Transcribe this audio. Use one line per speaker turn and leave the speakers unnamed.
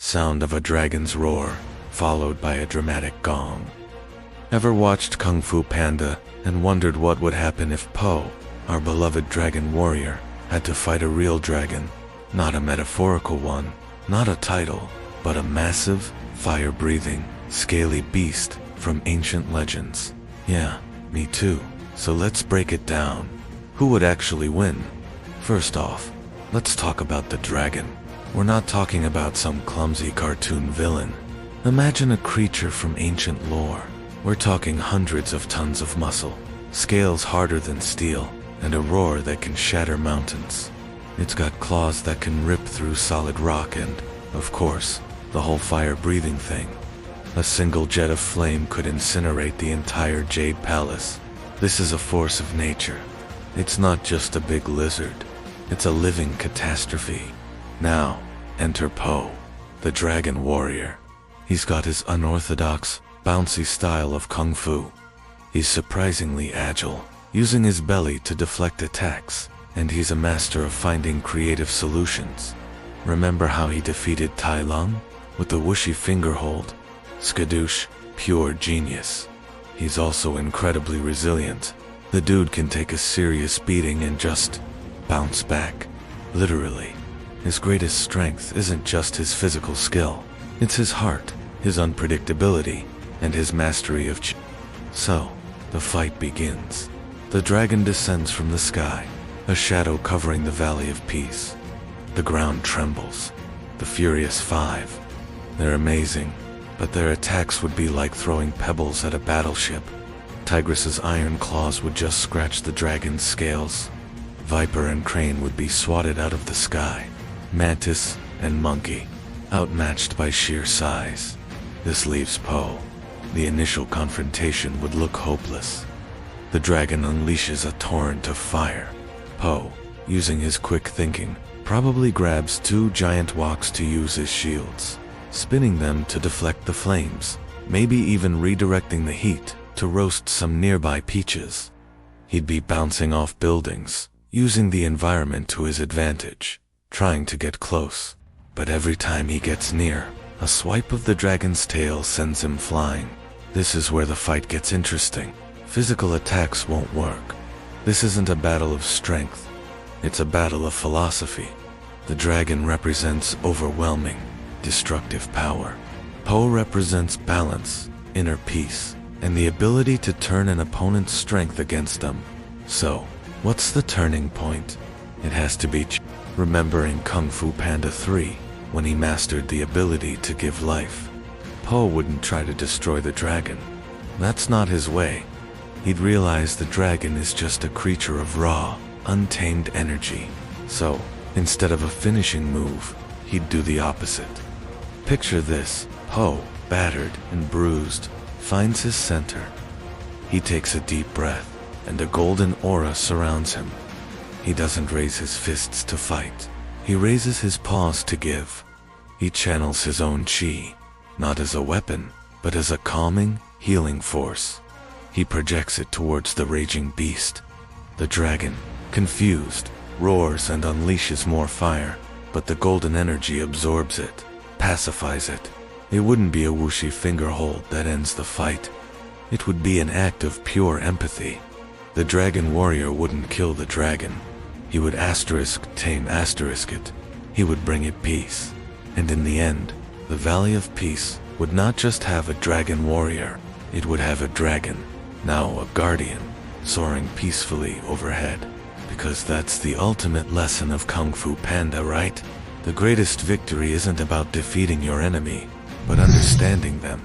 sound of a dragon's roar, followed by a dramatic gong. Ever watched Kung Fu Panda and wondered what would happen if Po, our beloved dragon warrior, had to fight a real dragon? Not a metaphorical one, not a title, but a massive, fire-breathing, scaly beast from ancient legends. Yeah, me too. So let's break it down. Who would actually win? First off, let's talk about the dragon. We're not talking about some clumsy cartoon villain. Imagine a creature from ancient lore. We're talking hundreds of tons of muscle, scales harder than steel, and a roar that can shatter mountains. It's got claws that can rip through solid rock and, of course, the whole fire-breathing thing. A single jet of flame could incinerate the entire Jade Palace. This is a force of nature. It's not just a big lizard. It's a living catastrophe. Now, enter Po, the dragon warrior. He's got his unorthodox, bouncy style of kung fu. He's surprisingly agile, using his belly to deflect attacks, and he's a master of finding creative solutions. Remember how he defeated Tai Lung? With the whooshy finger hold? Skadoosh, pure genius. He's also incredibly resilient. The dude can take a serious beating and just bounce back. Literally. His greatest strength isn't just his physical skill. It's his heart, his unpredictability, and his mastery of Qi. So, the fight begins. The dragon descends from the sky, a shadow covering the Valley of Peace. The ground trembles. The Furious Five. They're amazing, but their attacks would be like throwing pebbles at a battleship. Tigress's iron claws would just scratch the dragon's scales. Viper and Crane would be swatted out of the sky. Mantis and Monkey, outmatched by sheer size. This leaves Po. The initial confrontation would look hopeless. The dragon unleashes a torrent of fire. Po, using his quick thinking, probably grabs two giant woks to use as shields, spinning them to deflect the flames, maybe even redirecting the heat to roast some nearby peaches. He'd be bouncing off buildings, using the environment to his advantage, trying to get close. But every time he gets near, a swipe of the dragon's tail sends him flying. This is where the fight gets interesting. Physical attacks won't work. This isn't a battle of strength. It's a battle of philosophy. The dragon represents overwhelming, destructive power. Po represents balance, inner peace, and the ability to turn an opponent's strength against them. So, what's the turning point? It has to be remembering Kung Fu Panda 3, when he mastered the ability to give life. Po wouldn't try to destroy the dragon. That's not his way. He'd realize the dragon is just a creature of raw, untamed energy. So, instead of a finishing move, he'd do the opposite. Picture this: Po, battered and bruised, finds his center. He takes a deep breath, and a golden aura surrounds him. He doesn't raise his fists to fight. He raises his paws to give. He channels his own Qi, not as a weapon, but as a calming, healing force. He projects it towards the raging beast. The dragon, confused, roars and unleashes more fire, but the golden energy absorbs it, pacifies it. It wouldn't be a whooshy finger hold that ends the fight. It would be an act of pure empathy. The dragon warrior wouldn't kill the dragon. He would tame it. He would bring it peace. And in the end, the Valley of Peace would not just have a dragon warrior, it would have a dragon, now a guardian, soaring peacefully overhead. Because that's the ultimate lesson of Kung Fu Panda, right? The greatest victory isn't about defeating your enemy, but understanding them.